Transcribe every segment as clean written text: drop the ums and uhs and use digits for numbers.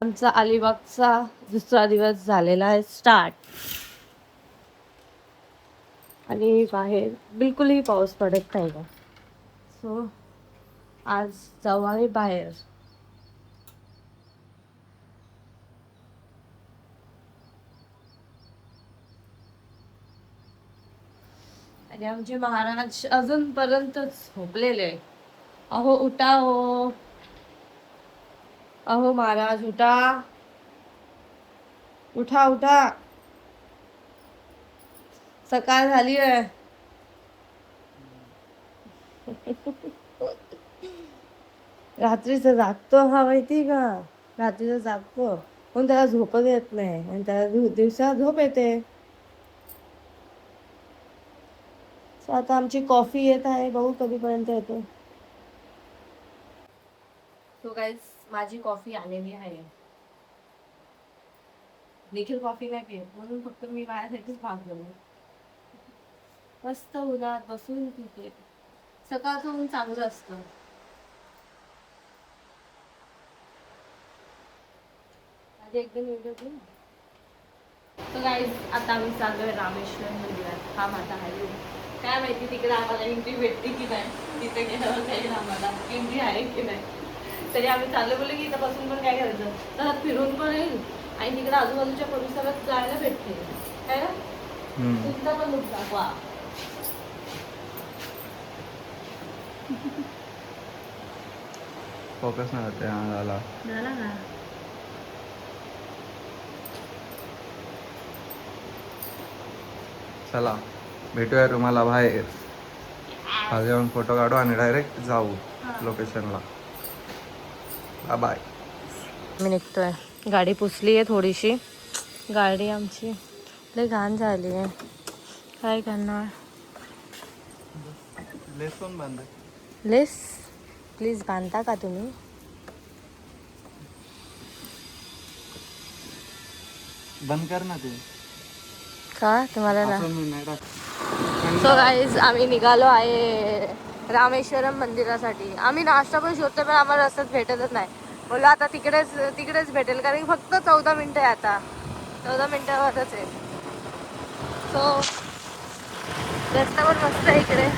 आमचा अलिबागचा दुसरा दिवस झालेला आहे स्टार्ट आणि बाहेर बिलकुलही पाऊस पडत नाही का. सो आज जाऊ आम्ही बाहेर. आणि आमचे महाराज अजूनपर्यंत झोपलेले. अहो उठा हो, अहो महाराज उठा, उठा उठा, सकाळ झाली आहे. रात्रीचं जागतो हा माहिती का, रात्रीचं जागतो पण त्याला झोपच येत नाही आणि त्याला दिवसा झोप येते. सो आता आमची कॉफी येत आहे, बघू कधीपर्यंत येते. सो गाईज माझी कॉफी आलेली आहे. निखिल कॉफी नाही पित म्हणून फक्त मी माझ्यासाठीच मागवली. मस्त उन्हात बसून पिते. सकाळचं ऊन चांगलं असतं. माझी एकदम व्हिडिओ. तर गाईज आता आम्ही चाललोय रामेश्वर मंदिरात. हा माझा आहे काय माहिती तिकडे आम्हाला एंट्री भेटते की नाही, तिथे गेल्यावर जाईल आम्हाला एंट्री आहे की नाही. तरी आम्ही चाललो बोलले की इथं बसून पण काय करायचं, तर फिरून पण येईल आणि तिकडे आजूबाजूच्या परिसरात जायला भेटते काय ना. तुमचा पण लुक दाखवा. फोकस नाही होते झाला ना. चला भेटूया तुम्हाला बाहेर. आज जाऊन फोटो काढू आणि डायरेक्ट जाऊ लोकेशनला. Bye bye. मी निघतोय. गाडी पुसली आहे थोडीशी. गाडी आमची लई घाण झाली आहे, काय करणार. लेस पण बांध. लेस प्लीज बांधता का तुम्ही. बंद कर ना तू. का तुम्हाला ना. नाही टाक. सो गाईज आम्ही निघालो आहे रामेश्वरम मंदिरासाठी. आम्ही नाश्ता पण शोधतो पण आम्हाला रस्त्यात भेटतच नाही. बोललो आता तिकडेच भेटेल कारण फक्त 14 मिनिटं आहे. आता 14 मिनिटावरच आहे. सो रस्ता पण मस्त आहे इकडे.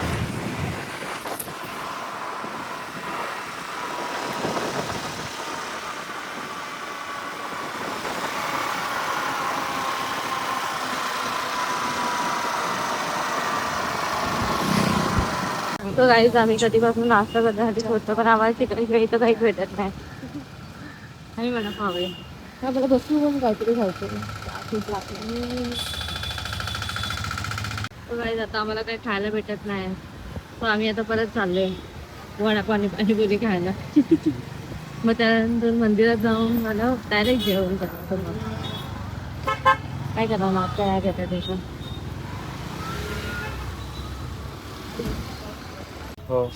तो गाईज आम्ही कधीपासून नाश्ता करण्यासाठी शोधतो पण आम्हाला तिकडे इथं काहीच भेटत नाही. आणि मला पावे हा मला बसून पण काहीतरी खायचं. तो गाईज आता आम्हाला काही खायला भेटत नाही. सो आम्ही आता परत चाललोय वडापाव पाणीपुरी खायला. मग त्यानंतर मंदिरात जाऊन मला डायरेक्ट जेवण करायचं. काय करणार मग काय घेतात त्याचं. हो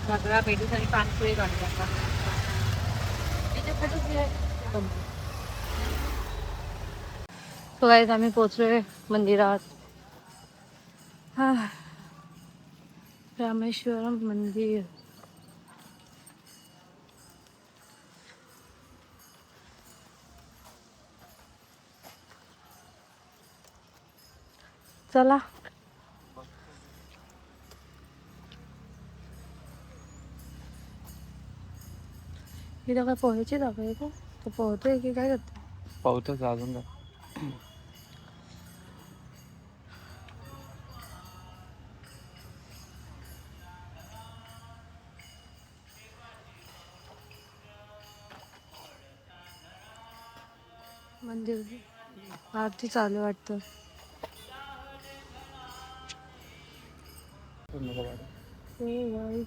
सगळ्या पेटीसाठी पाणीपुरी काढतात. तो गाईज आम्ही पोचलोय मंदिरात. हा रामेश्वरम मंदिर. चला इथं काय पोहायची जागा आहे का, तो पोहतोय की काय करतो. पावतच अजून काय. मंदिर आरती चालू वाटतं.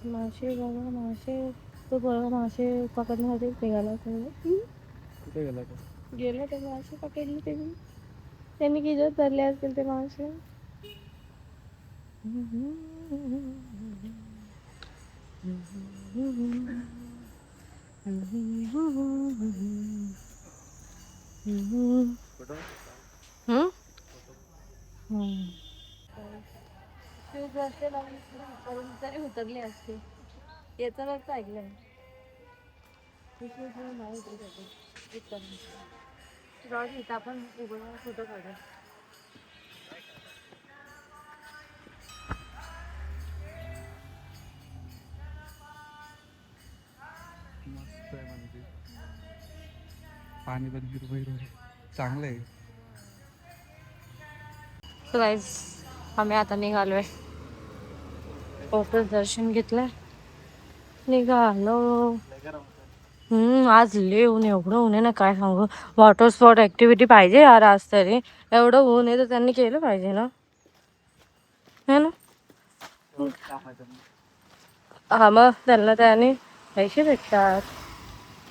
मासे बघा मासे. तो बघा मासे पकडण्यासाठी निघाला. कुठे गेला तो. गेला ते मासे पकडले त्यांनी किती धरले असतील ते मासे. तरी उतरले असते. याचं फक्त ऐकलंय. इथं आपण उभं फोटो काढू. मस्त आहे मंदिर. पाणी पण हिरवं चांगलं आहे. गाईज आम्ही आता निघालोय. पोहोचच दर्शन घेतलंय, निघालो. आज लय ऊन, एवढं ऊन आहे ना काय सांगू. वॉटर स्पोर्ट ऍक्टिव्हिटी पाहिजे यार आज तरी. एवढं ऊन आहे तर त्यांनी केलं पाहिजे ना, है ना. हा मग त्यांना त्याने पैसे भेटतात,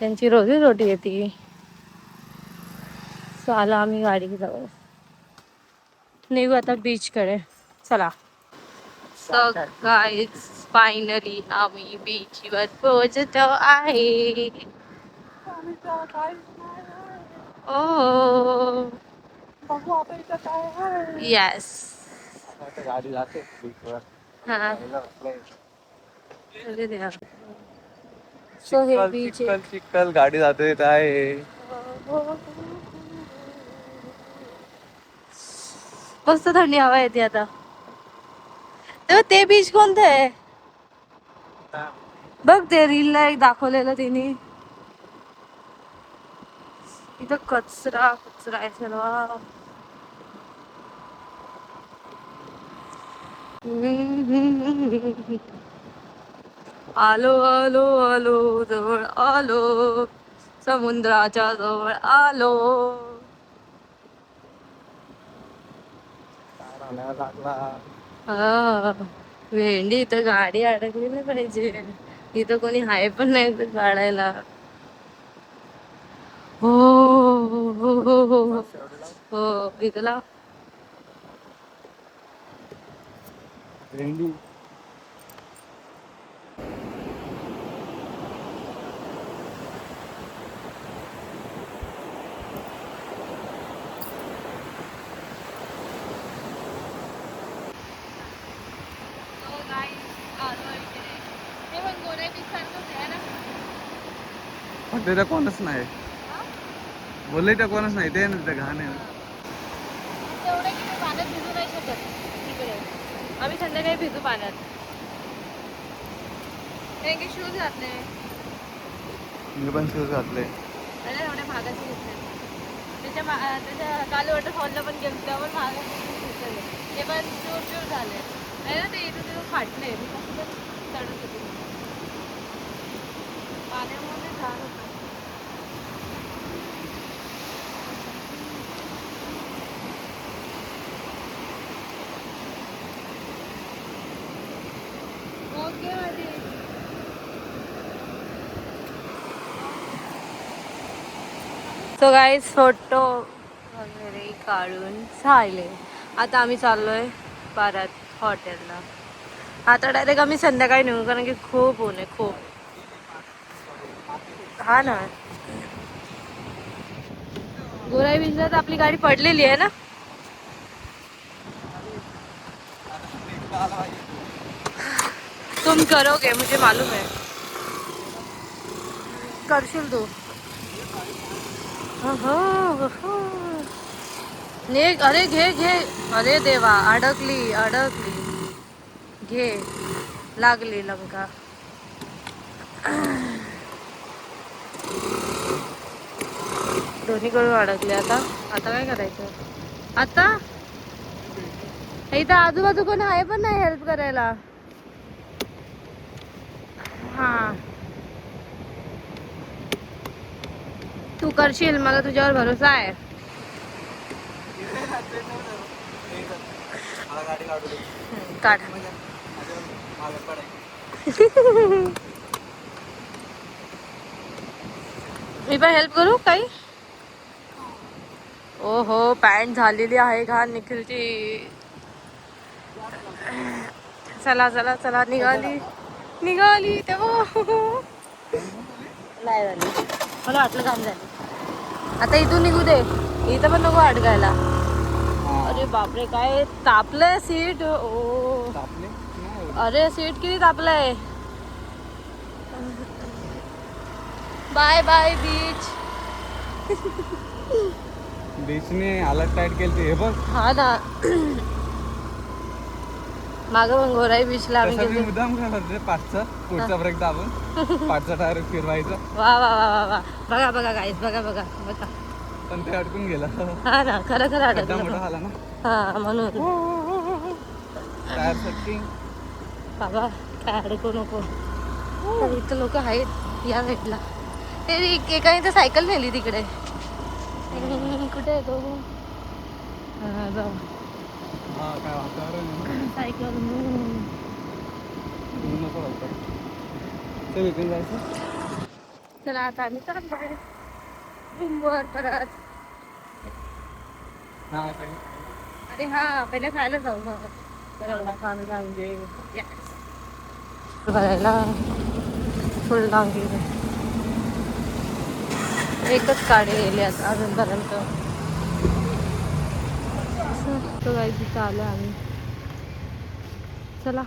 त्यांची रोजी रोटी येते. चला आम्ही गाडी जाऊ, निघू आता बीच कडे. चला. सो गाईज फायनली आम्ही बीच वर पोहोचतो आहे. ओ येस. गाडी जाते. हा सो हे बीच चिखल चिखल गाडी जाते आहे. मस्त थंडी हवा येते आता. तेव्हा ते बीच कोणतं आहे बघ, ते रील ला एक दाखवलेलं तिने. इथं कचरा कचरा आहे सर्व. आलो आलो आलो जवळ आलो, समुद्राच्या जवळ आलो. हा भेंडी, इथं गाडी अडकली नाही पाहिजे. इथं कोणी हाय पण नाही तर काढायला. हो हो हो हो हो इथं लाव. भेंडी पण तिथे कोणच नाही. बोलले तर कोणच नाही, ते ना घाण आहे. पाण्यात भिजू नाही शकत तिकडे. आम्ही संध्याकाळी भिजू पाण्यात. हे शूज घातले, मी पण शूज घातले. अरे एवढ्या महागाचे घेतले. त्याच्या काल वॉटरफॉलला पण गेलो तेव्हा पण महागाचे घेतलेले. ते पण चूर चूर झाले आहे ना, ते इथं तिथं फाटले. मी कसं चढत होते पाण्यामध्ये झाड होतं. सो गाईज फोटो वगैरे काढून झाले. आता आम्ही चाललोय परत हॉटेलला. आता डायरेक्ट आम्ही संध्याकाळी निघू, कारण की खूप ऊन आहे खूप. हा ना, गोराई बिंजरात आपली गाडी पडलेली आहे ना. तुम करोगे मुझे मालूम है. करशील तू. अरे घे घे. अरे देवा, अडकली अडकली. घे, लागली लंका. दोन्हीकडून अडकले. आता आता काय करायचं. आता इथं आजूबाजू कोण आहे पण नाही हेल्प करायला. हा तू करशील, मला तुझ्यावर भरोसा आहे. काढ. मी पण हेल्प करू काही. ओहो, पॅन्ट झालेली आहे घाण निखिलची. चला चला चला, निघाली निघाली तेव्हा नाही झाली. मला वाटलं काम झाली. आता इथून निघू दे, इथं पण नको अडकायला. अरे बापरे, काय तापलंय सीट. ओ अरे सीट किती तापलंय. Bye bye beach. बीचने हालत टाईट केली हे बघ. हा ना. मागं पण गोराई बीचला आम्ही तसं मी गेलो. मुद्दाम करत होते पाठचा पुढचा ब्रेक दाबून पाठचा टायर फिरवायचा. वा वा वा वा वा. बघा बघा गाईस, बघा बघा बघा. पण ते अडकून गेला. हा ना, खरं खरं खड्डा अडकलं. मोठा झाला ना. हा म्हणून. टायर सटकिंग. बाबा काय अडकू नको. तर इथं लोक आहेत या साईडला. ते एकाने तर सायकल नेली तिकडे. कुठे आहे तो? हा जाऊ. हा काय वातावरण सायकल. नको वाटतं. चल इथून जायचं. चला आता आम्ही चाललोय रूमवर परत. हा अरे हा पहिले खायला जाऊ मग. भरायला फुल लांब गेले. एकच गाडी गेली आता अजूनपर्यंत. तो काही तिथं आलो आम्ही. चला.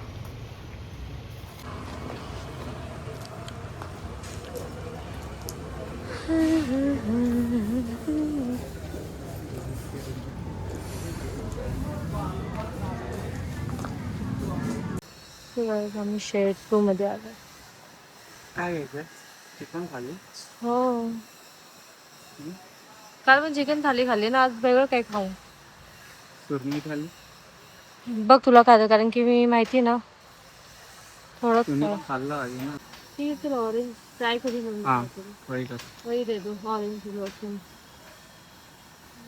आम्ही शेड 2 मध्ये आलो. काय घ्यायचंय? चिकन खाली. हो. काल पण चिकन थाली खाल्ली ना, आज वेगळं काय खाऊ? सुरमई खाली. बघ तुला काय, कारण की मी माहिती ना थोडंच खाल्लं आहे ना. ठीक आहे. ऑरेंज ट्राय करू वही कर. वही दे दो ऑरेंज चिली.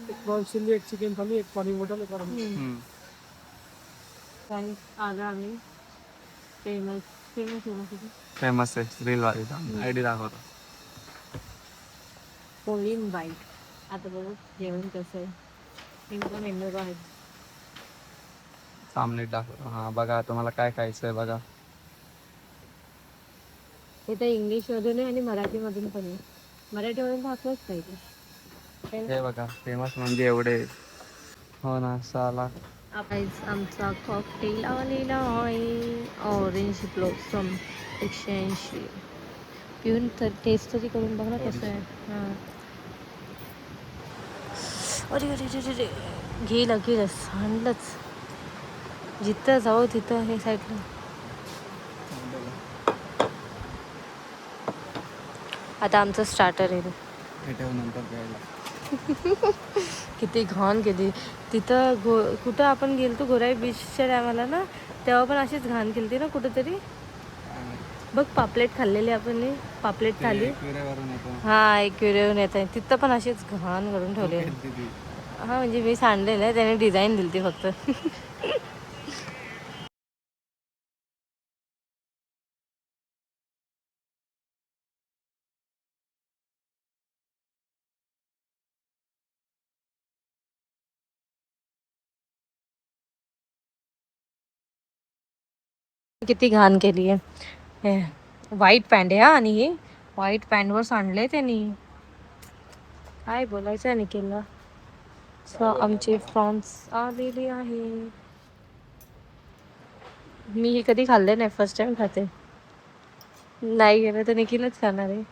एक प्रॉन चिल्ली, एक चिकन थाली, एक पानी बॉटल, एक आलं आम्ही फेमस फेमस आहे रील वाली आयडी दाखवतो. Korean bite. आता बघू जेवण कसं आहे. इंडियन मेन्यू आहे. सामने दाखवतो. हा बघा तुम्हाला काय खायचंय बघा. इथं इंग्लिशमधून आहे आणि मराठीमधून पण आहे. मराठीमधून तर असलंच पाहिजे. हे बघा फेमस म्हणजे एवढे. हो ना साला. आमचा कॉकटेल आलेला आहे. Orange blossom 180. पिऊन तर टेस्ट तरी करून बघ ना कसं आहे. हां अरे अरे अरे अरे गेलं सांडलंच. जिथं जाऊ तिथं हे साईडला. आता आमचं स्टार्टर आहे. नंतर प्यायला. किती घाण केली तिथं. कुठं आपण गेलतो गोराई बीचच्या टायमाला ना, तेव्हा पण अशीच घाण केली ना कुठंतरी. बघ पापलेट खाल्लेली आपण. पापलेट थाली. हा एक्युरियन येत आहे तिथं पण अशीच घाण करून ठेवले. हा म्हणजे मी सांडलेलं आहे, त्याने डिझाईन दिली ती फक्त. किती घाण केली आहे. व्हाईट पॅन्ट आहे हा, आणि हे व्हाईट पॅन्टवर सांडले त्यांनी. काय बोलायचं आहे निखिलला. आमची फ्रॉन्स आलेली आहे. मी हे कधी खाल्ले नाही, फर्स्ट टाइम खाते. नाही गेलं तर निखिलच खाणार आहे.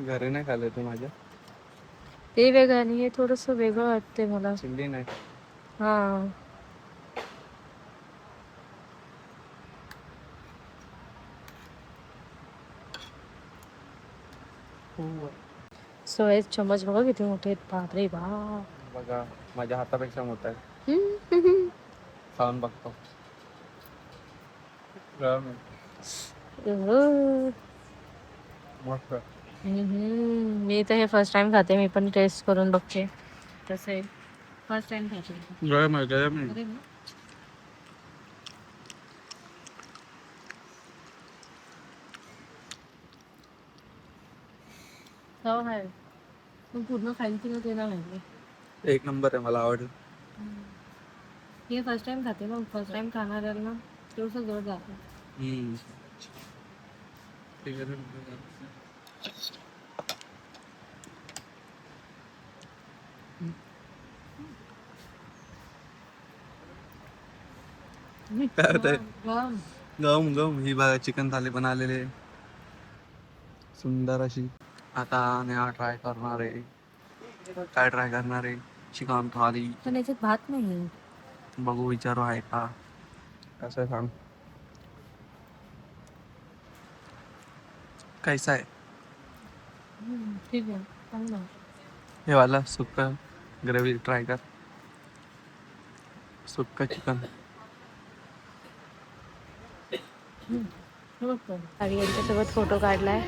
घरी नाही खाल्लं तू माझ्या. ते वेगळं आणि हे थोडंसं वेगळं वाटते मला. चिल्ली नाही. हा सोय चमच बघा किती मोठे आहेत. बापरे बाप. बघा माझ्या हातापेक्षा मोठा आहे. खाऊन बघतो. मस्त. मी तर हे फर्स्ट टाइम खाते. मी पण टेस्ट करून बघते कसं आहे. फर्स्ट टाइम खाते. गरम आहे गरम आहे. चव आहे. तू पूर्ण खाईल की ते ना माहिती. एक नंबर आहे, मला आवडलं. हे फर्स्ट टाइम खाते मग फर्स्ट टाइम खाणाऱ्याला थोडंसं जड जातं. गम गम ही बघा चिकन थाली पण आलेली आहे सुंदर अशी. आता नेहा ट्राय करणार आहे. काय ट्राय करणार आहे? चिकन थाली. पण याच्यात भात नाही. बघू विचारू आहे का कसं आहे सांग. कैसा आहे ठीक आहे चांगलं. हे वाला सुक्का ग्रेव्ही ट्राय कर. सुक्का चिकन. आणि यांच्यासोबत फोटो काढलाय.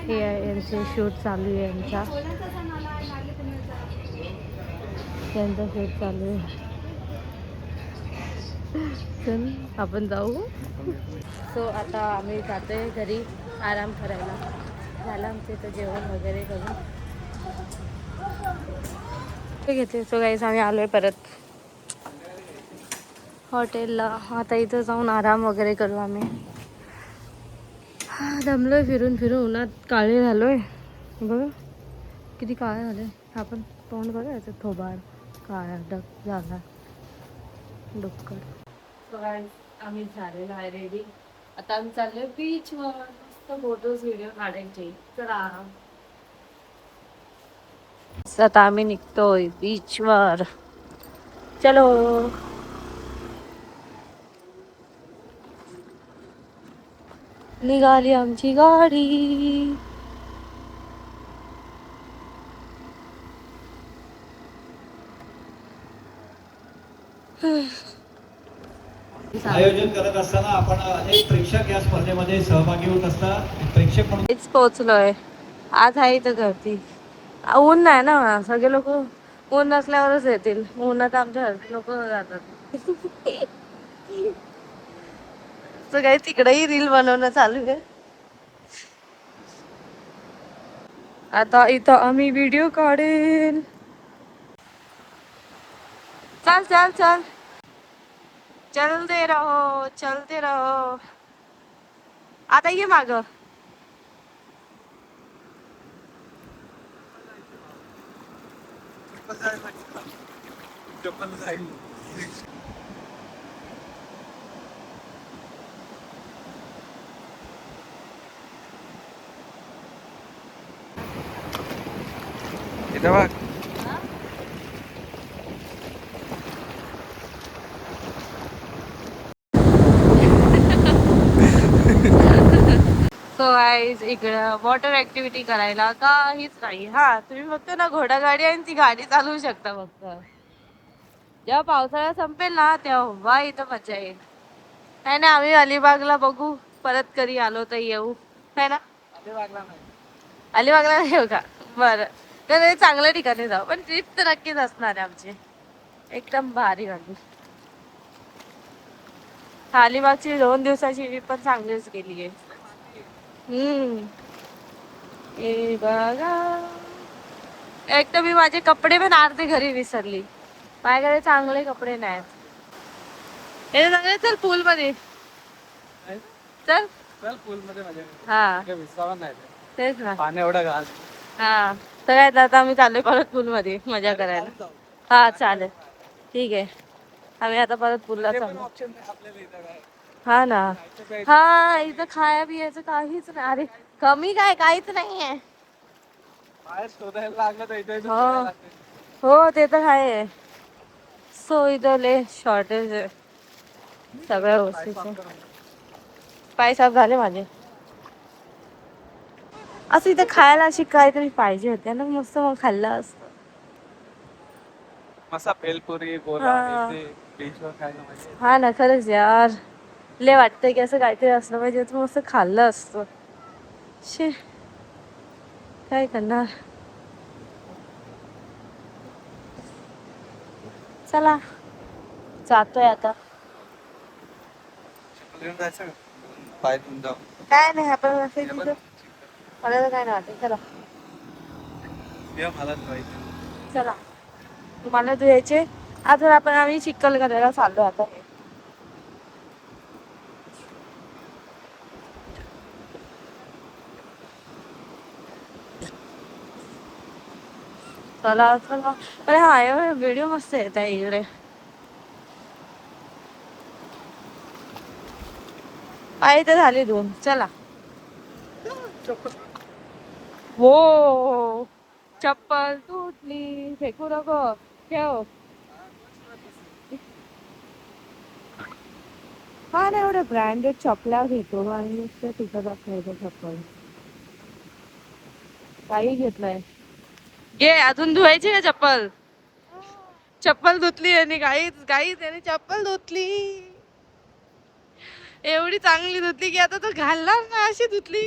हे यांचे शूट चालू आहे यांचा शूट चालू आहे. चल आपण जाऊ. सो आता आम्ही जातोय घरी आराम करायला. झालं आमचं इथं जेवण वगैरे करून घेते. सो गाईस आम्ही आलोय परत हॉटेलला. आता इथं जाऊन आराम वगैरे करू आम्ही. दमलोय फिरून फिरून उन्हात काळे झालोय. बघ किती काळे झाले. आपण तोंड बघा याचं थोबाड काळा डक झाला डुक्कर. आम्ही झालेलो आहे रेडी. आता आम्ही चाललोय बीचवर. मस्त फोटोज व्हिडिओ काढायचे. चला आता आम्ही निघतोय बीचवर. चलो. निघाली आमची गाडी. आयोजन करत असताना आपण अनेक प्रेक्षक या स्पर्धेमध्ये सहभागी होत असतात. प्रेक्षक म्हणून हेच पोहोचलोय. आज आहे इथं गर्दी. ऊन नाही ना. सगळे लोक ऊन नसल्यावरच येतील. उन्हात आमच्या लोक जातात. तर काही तिकडेही रील बनवणं चालू आहे. आता इथं आम्ही व्हिडिओ काढेल. चल चल चल चलते रहो चलते रहो. आता ये माग. इथे बघ. सो गाईज इकडं वॉटर ऍक्टिव्हिटी करायला काहीच नाही. हा तुम्ही फक्त ना घोडागाडी आणि ती गाडी चालवू शकता फक्त. जेव्हा पावसाळा संपेल ना तेव्हा इथं मजा येईल. आहे ना. आम्ही अलिबागला बघू परत कधी आलो तर येऊ. है ना. अलिबागला नाही येऊ का. बरं तर हे चांगल्या ठिकाणी जाऊ. पण ट्रिप तर नक्कीच असणार आहे आमची. एकदम भारी गाडी. अलिबागची 2 दिवसाची ट्रिप पण चांगलीच गेली आहे. ए बघा. एक तर मी माझे कपडे पण अर्धे घरी विसरली. माझ्याकडे चांगले कपडे नाहीत. हे चांगले. चल पूल मध्ये चल. पूल मध्ये मजा हा विसावा नाही तेच ना. पाणी एवढं घाल. हा तर काय आता आम्ही चाललोय परत पूल मध्ये मजा करायला. हा चालेल ठीक आहे. आम्ही आता परत पूलला चाललो. ऑप्शन नाही आपल्याला इथं काय. हा ना. हा इथं खाया बियाचं काहीच नाही. अरे कमी काय काहीच नाहीये. बाहेर शोधायला लागलं तर इथे हो हो ते तर आहे. सो इथं लय शॉर्टेज आहे सगळ्या गोष्टीचे. पाय साफ झाले माझे. असं इथं खायला अशी काहीतरी पाहिजे होते ना. मस्त मग खाल्लं असतं. मस्त भेलपुरी गोला बीचवर खायला मजा. हा ना खरंच यार. लय वाटतंय की असं काहीतरी असलं पाहिजे तर मस्त खाल्लं असतं. शे काय करणार. चला जातोय आता. जायचं का पाय धुवून जाऊ. काय नाही आपण असं तिथं. मला तर काय नाही वाटत. चला मला पाहिजे. चला तुम्हाला धुयाचे. आता आपण आम्ही चिखल करायला चाललो आता. चला चला. अरे हा व्हिडिओ मस्त येत आहे इकडे. पाय तर झाले 2. चला. हो चप्पल तुटली, फेकू नको, ठेव. हा ना, एवढ्या ब्रँडेड चपल्या घेतो आणि नुसतं तिथं दाखवायचं चप्पल. काही घेत नाही. घे, अजून धुवायची का चप्पल? चप्पल धुतली आणि गाईच त्याने चप्पल धुतली. एवढी चांगली धुतली की आता तो घालणार ना, अशी धुतली.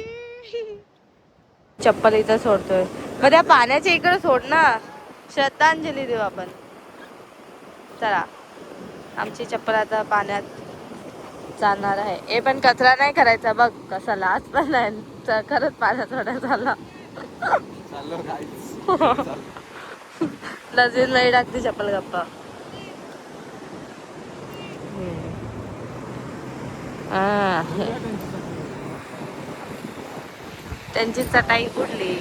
चप्पल इथं सोडतोय, मग त्या पाण्याच्या इकडे सोड ना, श्रद्धांजली देऊ आपण. चला, आमची चप्पल आता पाण्यात जाणार आहे. हे पण कचरा नाही करायचा बघ, कसा लाच पण नाही, खरंच पाण्यात थोडा झाला. डस्टबिन मध्ये टाकते चप्पल गप्पा. त्यांची चटाई उडली.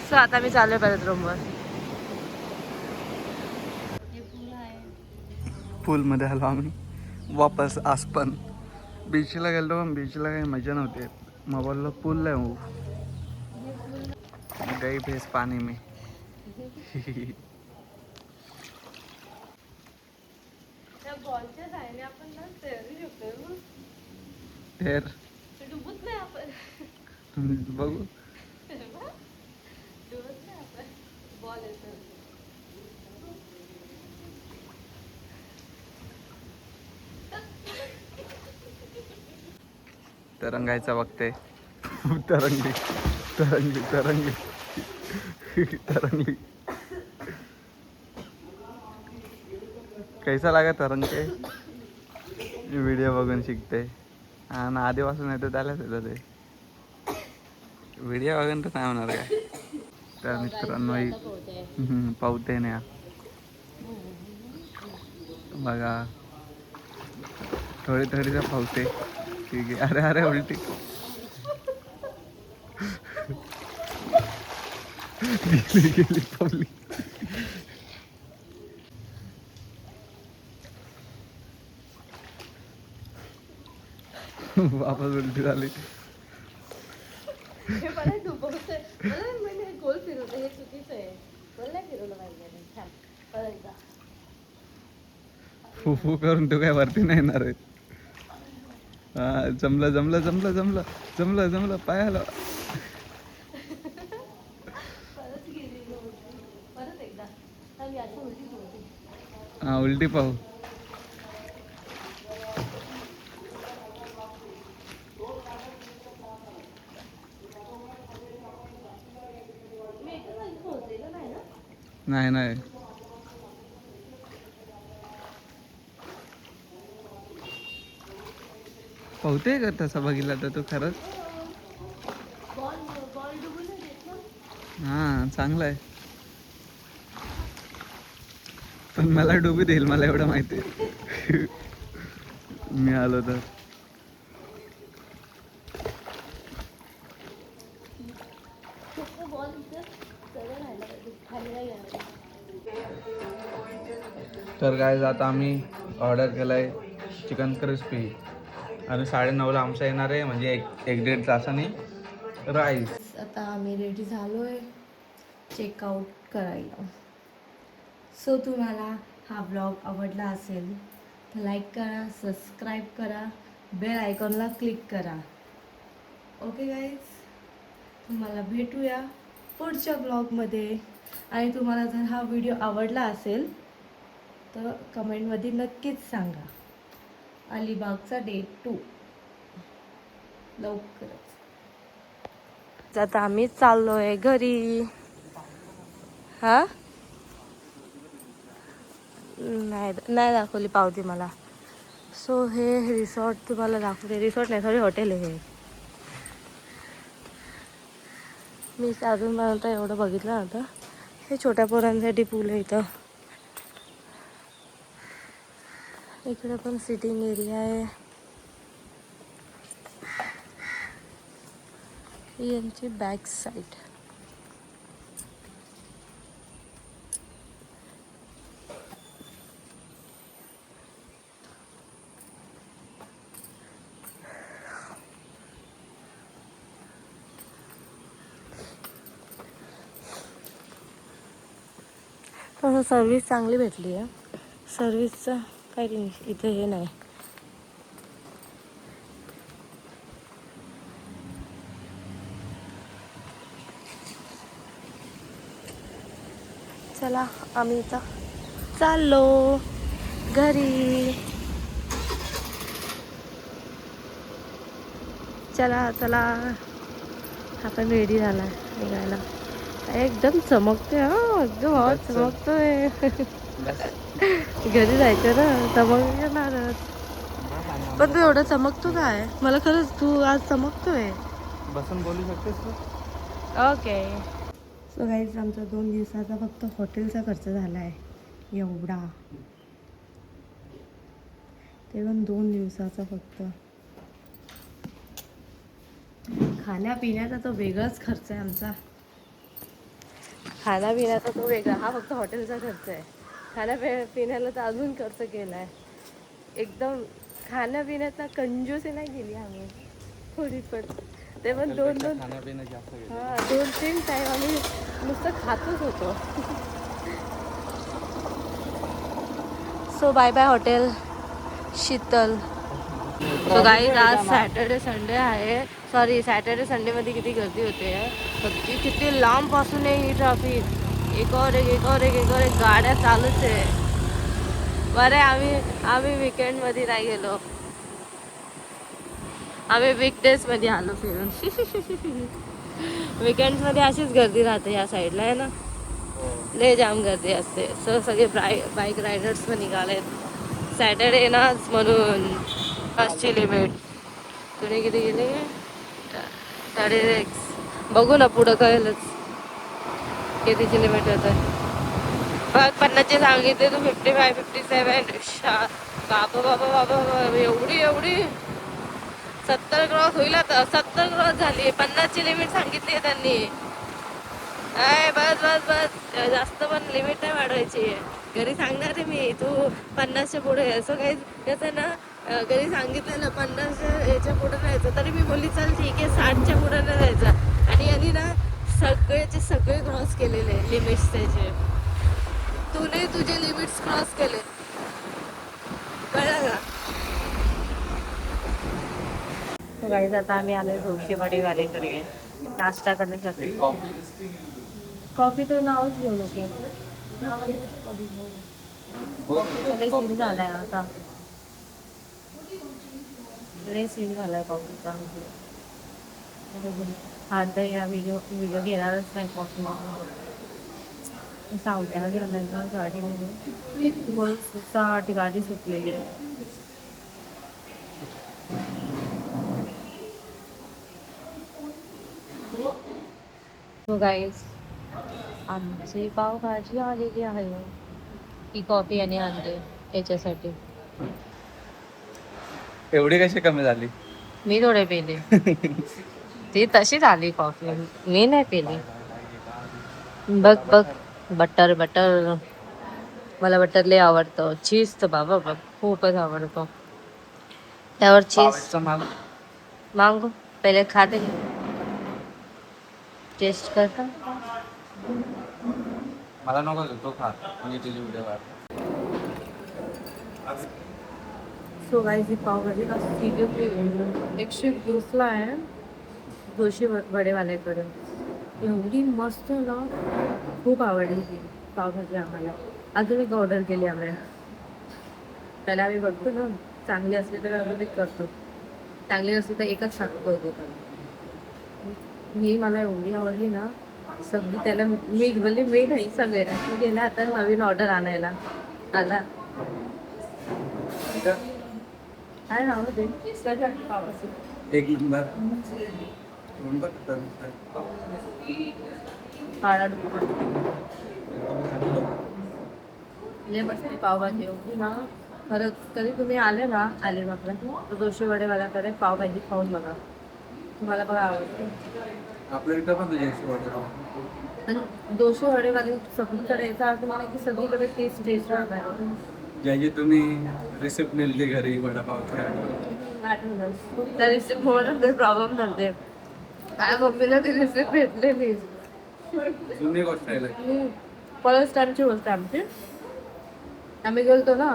सो आता मी चालू परत रूमवर. पूल मध्ये आलो आम्ही वापस. आज पण बीचला गेलो पण बीचला काही मजा नव्हती. मग बोललो पूल आहे गई भेस पाणी में. बॉलच्या साईने आपण ना तैरू शकतो. डुबत नाही आपण. बघू. डुबत नाही आपण. बॉल येतो. तरंगायचा बघते. तरंगली तरंगली तरंगली तरंगली. कैसा लागा तरंगते? व्हिडिओ बघून शिकते. हा ना, आधीपासून येतं त्यालाच येतं ते. व्हिडिओ बघून तर नाही होणार काय. तर मित्रांनो पावते ना बघा, थोडी थोडी तर पावते. ठीक आहे. अरे अरे उलटी. गेली पावली. वापस उलटी झाली. हे मला डुबवतंय. मला म्हणजे गोल फिरवतं, हे चुकीचं आहे. गोल नाही फिरवलं पाहिजे. छान. परत एकदा. फू फू करून तू काय वरती नाही येणार आहे. हा, जमलं जमलं जमलं जमलं जमलं जमलं पायाला. परत गेली उलटी. परत एकदा. तर मी आता उलटी होती. हा, उलटी पाहू. मी एकच जागी पोहोचलेलं नाही ना. नाही नाही. पाहते का तसा बघितला तर तू खरंच. बॉल डुबून नाही देत ना. हा, चांगलं आहे. पण मला डुबी देईल, मला एवढं माहिती आहे. मी आलो तर. बॉल इथं सरळ राहायला पाहिजे, खाली नाही गेला. तर काय आता आम्ही ऑर्डर केलाय चिकन क्रिस्पी आणि 9:30ला आमचा येणार आहे, म्हणजे एक 1-1.5 तासाने राईस. आता आम्ही रेडी झालोय चेकआउट करायला. सो तुम्हाला हा ब्लॉग आवडला असेल तर लाईक करा, सबस्क्राईब करा, बेल आयकॉनला क्लिक करा. ओके गाईज, तुम्हाला भेटूया पुढच्या ब्लॉगमध्ये. आणि तुम्हाला जर हा व्हिडिओ आवडला असेल तर कमेंटमध्ये नक्कीच सांगा. अलिबागचा डे 2 लवकरच. आता आम्ही चाललोय घरी. हा, नाही दाखवली पावती मला. सो हे रिसॉर्ट तुम्हाला दाखवते. रिसॉर्ट नाही, सॉरी, हॉटेल आहे हे. मी अजून पर्यंत एवढं बघितलं नव्हतं. हे छोट्या पोरांसाठी पूल आहे इथं. इकडे पण सिटिंग एरिया आहे. ही यांची बॅक साईड. असं सर्विस चांगली भेटली आहे. सर्विसचं काही इथे हे नाही. चला आम्ही इथं चाललो घरी. चला चला आपण रेडी झाला निघायला. एकदम चमकते हा, एकदम हवा चमकतोय. घरी जायचं ना, चमक येणारच. पण तू एवढं चमकतो काय? मला खरंच तू आज चमकतोय. बसून बोलू शकतेस तू? ओके. सो गाईज आमचा 2 दिवसाचा फक्त हॉटेलचा खर्च झाला आहे एवढा. ते पण 2 दिवसाचा फक्त. खाण्यापिण्याचा तो वेगळाच खर्च आहे आमचा. खाण्यापिण्याचा तो वेगळा, हा फक्त हॉटेलचा खर्च आहे. खाण्यापिण्याला तर अजून खर्च केला आहे एकदम. खाण्यापिण्याचा कंजूसी नाही केली आम्ही थोडी पण. ते पण 2-2 हां 2-3 टाईम आम्ही नुसतं खातच होतो. So bye bye hotel Sheetal. So guys आज सॅटर्डे संडे आहे. सॉरी सॅटर्डे संडेमध्ये किती गर्दी होते. किती लांबपासून आहे ही ट्रॅफिक. एकावर एक गाड्या चालूच आहे. बरं आम्ही विकेंडमध्ये नाही गेलो, आम्ही वीकडेजमध्ये आलो फिरून. विकेंड्समध्ये अशीच गर्दी राहते या साईडला आहे ना, लय जाम गर्दी असते. सगळे बाईक रायडर्स पण निघालेत. सॅटर्डे नाच म्हणून. फास्टची लिमिट तुम्ही किती गेले? 6.5. बघू ना पुढं कळेलच कितीची लिमिट होतं. बघ 50चे सांगितले तू 55, 57. बाबा एवढी 70 क्रॉस होईल आता. 70 क्रॉस झाली. 50ची लिमिट सांगितली त्यांनी. बस जास्त पण लिमिट नाही वाढवायची. घरी सांगणार आहे मी तू 50च्या पुढे. असं काही कसं ना, घरी सांगितलेलं 50च्या याच्या पुढे जायचं, तरी मी बोलली चल ठीक आहे 60च्या पुढे नाही जायचं. आणि यांनी ना सगळे क्रॉस केलेले लिमिट्स त्याचे. तूने तुझे लिमिट्स क्रॉस केले, कळलं का? गाईज आता आम्ही आलोय धोशीवाडी वालेकडे नाश्ता करण्यासाठी. कॉफी तर नावच घेऊ नको. लय सीन झालाय आता, लय सीन झालाय कॉफीचा. आता या व्हिडिओ घेणारच नाही कॉफी. सावट्याला गेल्यानंतर गाडी सुटलेली आहे. So guys, आमची पावभाजी आलेली आहे. ही कॉफी आणि आणते याच्यासाठी. एवढी कशी कमी झाली? मी थोडे पेले. ती तशीच आली कॉफी, मी नाही पेली. बघ बटर मला बटर लय आवडतं. चीज तर बाबा खूपच आवडतो. त्यावर चीज मागू पहिले खाते, टेस्ट करता. मला नको तो खा, म्हणजे तुझी व्हिडिओ काढ. सो गाइस ही पावभाजी का सिरियसली 120 ला आहे दोशी वडेवाल्याकडे. एवढी मस्त ना, खूप आवडली ती पावभाजी आम्हाला. अजून एक ऑर्डर केली आम्ही. त्याला आम्ही बघतो ना, चांगली असली तर अजून एक करतो, चांगली असली तर एकच टाकतो. ही मला एवढी आवडली ना सगळी. त्याला मी बोलली मी नाही सगळे गेला. आता नवीन ऑर्डर आणायला आला. काय नाव ते एक नंबर बसली पावभाजी होती ना खरंच. कधी तुम्ही आले ना अलिबागला तर दोशी वडेवाल्याकडे पावभाजी खाऊन बघा, तुम्हाला बघा आवडते. आपल्या इथं पण आणि दोशी वडेवाले सगळीकडे याचा अर्थ मला की सगळीकडे टेस्ट राहतात. ज्याची तुम्ही रिसिप्ट नेली घरी वडापावच्या, त्या रिसिप्ट म्हणून प्रॉब्लेम झाले. काय मम्मीला ती रिसिप्ट भेटलेली जुनी गोष्ट आहे. फर्स्ट टाइमची गोष्ट आहे आमची. आम्ही गेलतो ना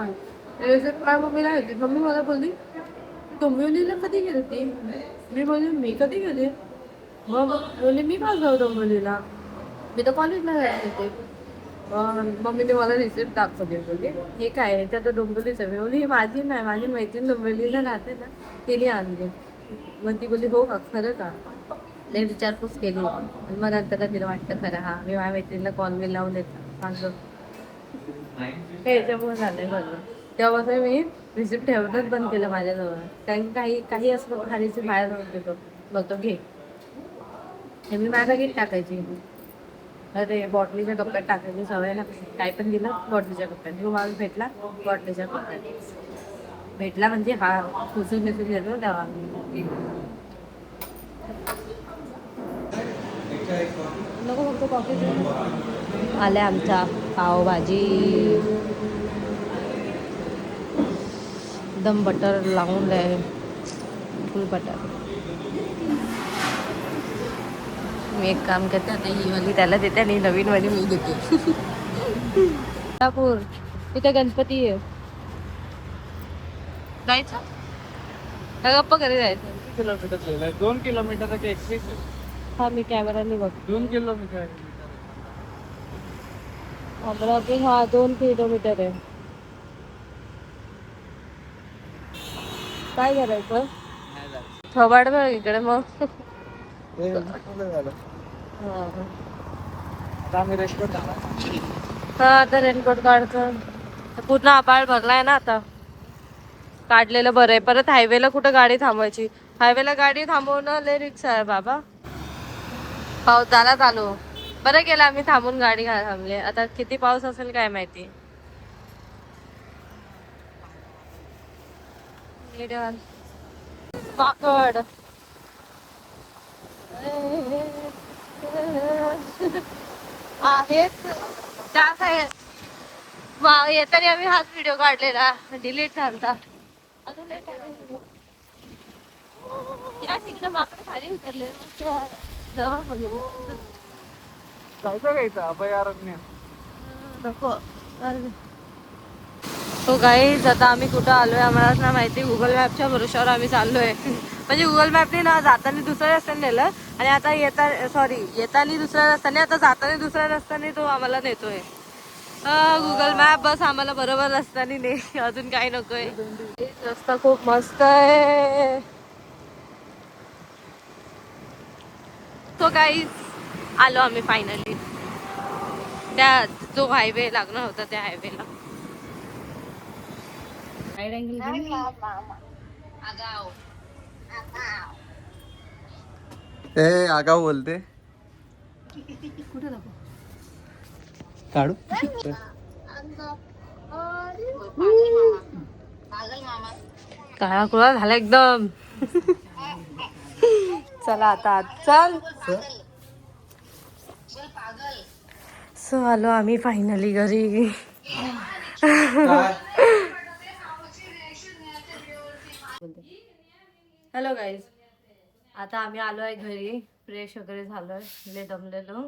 रिसेप्ट काय मम्मीला होती. मम्मी मला बोलली डोंबिवलीला कधी गेली ती. मी बोलली मी कधी गेले. मग बोलली मी पास जाऊ डोंबिवलीला. मी तर कॉलेजला जायचे होते. मम्मीने मला रिसिप्ट दाखवली. बोलली हे काय आहे त्यात डोंबिवलीचं. मी बोलली ही माझी नाही, माझी मैत्रीण डोंबिवलीला राहते ना तिने आणली. मग ती बोलली हो का खरं का. लई विचारपूस केली. मग नंतर तिला वाटतं खरं हा मी माझ्या मैत्रिणीला कॉल बिल लावून देतो सांगतो. हे याच्यामुळे झालंय बघ. तेव्हापासून मी रिसिप्ट ठेवणंच बंद केलं माझ्याजवळ. कारण काही असलं हा रिसिप्ट बाहेर जाऊन देतो. बघतो घे हे मी माझ्या घेत टाकायची. अरे बॉटलीच्या कप्प्यात टाकायची सवय ना. काय पण दिलं बॉटलीच्या कप्प्यात. तो माणूस भेटला बॉटलीच्या कप्प्यात भेटला म्हणजे हा पुसून घेतो तेव्हा. नको फक्त कॉफी आले आमच्या पावभाजी. एकदम बटर लावून द्या फुल बटर. मी एक काम करते आता ही वाली त्याला देते आणि नवीन वाली मी देते. कोल्हापूर तिथे गणपती आहे. जायचं का गप्पा घरी जायचं. किलोमीटर 2 किलोमीटर का 21. हा मी कॅमेराने बघ. 2 किलोमीटर. अमरावती हा 2 किलोमीटर आहे. काय करायचं थोबाड बघ इकडे मग. हा आता रेनकोट काढतो. पूर्ण आभाळ भरलाय ना आता. काढलेलं बरं आहे. परत हायवेला कुठं गाडी थांबवायची. हायवेला गाडी थांबवणं लय रिक्षा आहे बाबा. पाऊस झाला चालू. बरं केलं आम्ही थांबून गाडी थांबले. आता किती पाऊस असेल काय माहिती. पाकड आहेत त्या येताना आम्ही हाच व्हिडिओ काढलेला डिलीट झालता. अजून या तिकडे माकडे खाली उतरले. अभयारण्य नको. तो गाईज आता आम्ही कुठं आलोय आम्हालाच ना माहिती. गुगल मॅपच्या भरोशावर आम्ही चाललोय. म्हणजे गुगल मॅपने ना जाताना दुसऱ्या रस्त्याने नेलं आणि आता येताना दुसऱ्या रस्त्याने आता जाताना दुसऱ्या रस्त्याने तो आम्हाला नेतोय. गुगल मॅप बस आम्हाला बरोबर रस्त्याने ने. अजून काही नकोय. रस्ता खूप मस्त आहे. तो गाईज आलो आम्ही फायनली त्या जो हायवे लागणार होता त्या हायवेला. आगाव बोलते. कुठे नको काढू काळा कुळा झाला एकदम. चला आता चल. सो आलो आम्ही फायनली घरी. हॅलो गाईज आता आम्ही आलोय घरी. फ्रेश वगैरे झालोय. लय दमलेलो.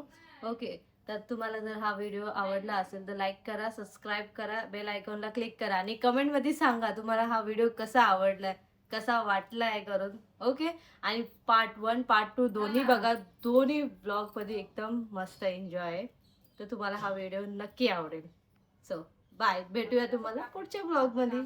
ओके तर तुम्हाला जर हा व्हिडिओ आवडला असेल तर लाईक करा, सबस्क्राईब करा, बेल आयकॉनला क्लिक करा आणि कमेंटमध्ये सांगा तुम्हाला हा व्हिडिओ कसा आवडलाय, कसा वाटलाय करून. ओके आणि पार्ट 1 पार्ट 2 दोन्ही बघा. दोन्ही ब्लॉगमध्ये एकदम मस्त एन्जॉय आहे. तर तुम्हाला हा व्हिडिओ नक्की आवडेल. So bye. भेटूया तुम्हाला पुढच्या ब्लॉगमध्ये.